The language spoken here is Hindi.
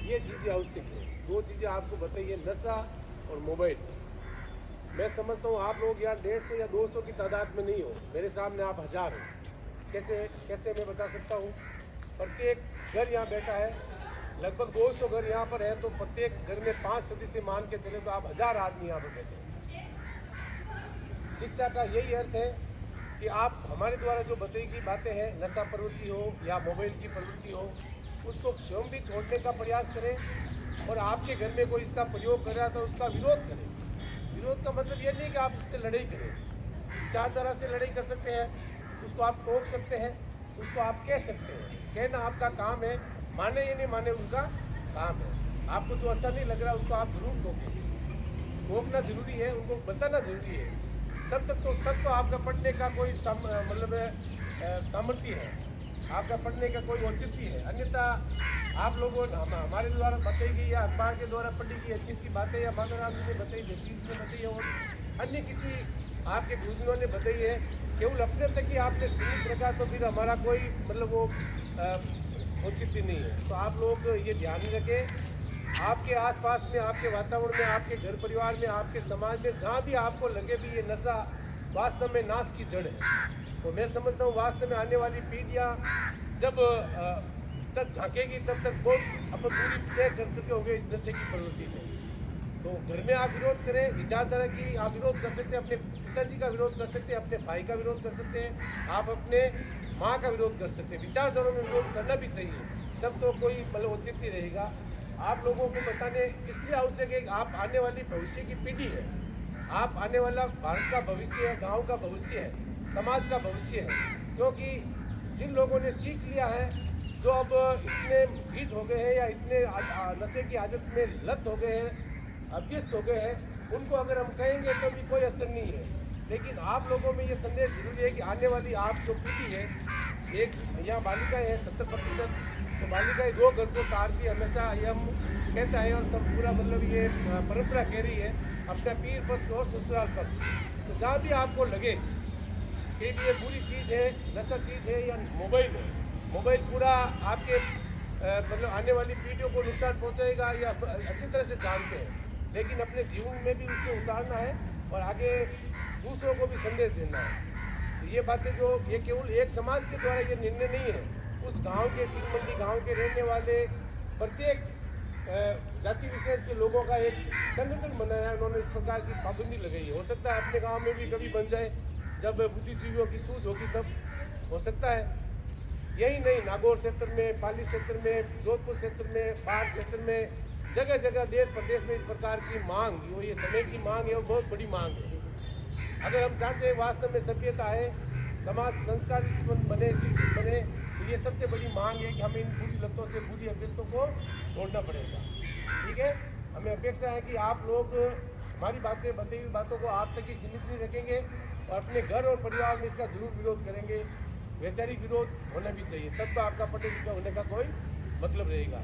ये चीज़ें आवश्यक है। दो चीज़ें आपको बताइए, नशा और मोबाइल। मैं समझता हूँ आप लोग यहाँ 150 या 200 की तादाद में नहीं हो, मेरे सामने आप हज़ार हो। कैसे कैसे मैं बता सकता हूँ? प्रत्येक घर यहाँ बैठा है, लगभग 200 घर यहाँ पर है, तो प्रत्येक घर में 5 सदस्य मान के चले तो आप 1000 आदमी यहाँ पर बैठे हैं। शिक्षा का यही अर्थ है कि आप हमारे द्वारा जो बताई गई बातें हैं, नशा प्रवृत्ति हो या मोबाइल की प्रवृत्ति हो, उसको स्वयं भी छोड़ने का प्रयास करें और आपके घर में कोई इसका प्रयोग कर रहा था उसका विरोध करें। विरोध का मतलब ये नहीं कि आप उससे लड़ाई करें, विचारधारा से लड़ाई कर सकते हैं, उसको आप टोक सकते हैं, उसको आप कह सकते हैं। कहना आपका काम है, माने या नहीं माने उनका काम है। आपको जो अच्छा नहीं लग रहा उसको आप जरूर टोकें। टोकना जरूरी है, उनको बताना जरूरी है। तब तो आपका पढ़ने का कोई मतलब सामर्थ्य है, आपका पढ़ने का कोई औचित्य है। अन्यथा आप लोगों ने हमारे द्वारा बताई गई या अखबार के द्वारा पढ़ी गई अच्छी अच्छी बातें या माधवराम जी ने बताई, जगदीश ने बताई है और अन्य किसी आपके गुरुजनों ने बताई है, केवल अपने तक ही आपने सीमित रखा तो फिर हमारा कोई मतलब वो औचित्य नहीं है। तो आप लोग ये ध्यान रखें, आपके आसपास में, आपके वातावरण में, आपके घर परिवार में, आपके समाज में, जहाँ भी आपको लगे भी ये नशा वास्तव में नाश की जड़ है, तो मैं समझता हूँ वास्तव में आने वाली पीढ़ियाँ जब तक झांकेगी तब तक बहुत अपन पूरी तय कर चुके होंगे इस नशे की प्रवृत्ति में। तो घर में आप विरोध करें, विचारधारा की आप विरोध कर सकते हैं, अपने पिताजी का विरोध कर सकते हैं, अपने भाई का विरोध कर सकते हैं, आप अपने माँ का विरोध कर सकते हैं। विचारधारा में विरोध करना भी चाहिए, तब तो कोई मतलब औचित्य रहेगा। आप लोगों को बताने इसलिए आवश्यक है कि आप आने वाली भविष्य की पीढ़ी है, आप आने वाला भारत का भविष्य है, गांव का भविष्य है, समाज का भविष्य है। क्योंकि जिन लोगों ने सीख लिया है, जो अब इतने भीट हो गए हैं या इतने नशे की आदत में लत हो गए हैं, अभ्यस्त हो गए हैं, उनको अगर हम कहेंगे तो भी कोई असर नहीं है। लेकिन आप लोगों में ये संदेश जरूरी है कि आने वाली आप जो पीढ़ी है, एक यहाँ बालिकाएँ हैं 70%, तो बालिकाएँ 2 घर को तारती हमेशा ये हम कहता है और सब पूरा मतलब ये परंपरा कह रही है, अपना पीर पक्ष और ससुराल पक्ष। तो जहाँ भी आपको लगे कि ये बुरी चीज़ है, नशा चीज़ है या मोबाइल है, मोबाइल पूरा आपके मतलब आने वाली पीढ़ियों को नुकसान पहुँचाएगा या अच्छी तरह से जानते हैं, लेकिन अपने जीवन में भी उसको उतारना है और आगे दूसरों को भी संदेश देना है। तो ये बातें जो ये केवल एक समाज के द्वारा ये निर्णय नहीं है, उस गांव के सिंहमंडी गांव के रहने वाले प्रत्येक जाति विशेष के लोगों का एक संगठन बनाया, उन्होंने इस प्रकार की पाबंदी लगाई है। हो सकता है अपने गांव में भी कभी बन जाए, जब बुद्धिजीवियों की सूझ होगी तब हो सकता है। यही नहीं, नागौर क्षेत्र में, पाली क्षेत्र में, जोधपुर क्षेत्र में, बाढ़ क्षेत्र में, जगह जगह देश प्रदेश में इस प्रकार की मांग, वो ये समय की मांग है और बहुत बड़ी मांग है। अगर हम चाहते हैं वास्तव में सभ्यता है, समाज संस्कारित बने, शिक्षित बने, तो ये सबसे बड़ी मांग है कि हमें इन बुरी लतों से, बुरी अभ्यस्तों को छोड़ना पड़ेगा। ठीक है, हमें अपेक्षा है कि आप लोग हमारी बातें, बताई हुई बातों को आप तक ही सीमित नहीं रखेंगे और अपने घर और परिवार में इसका जरूर विरोध करेंगे। वैचारिक विरोध होना भी चाहिए, तब तो आपका पढ़े लिखा होने का कोई मतलब रहेगा।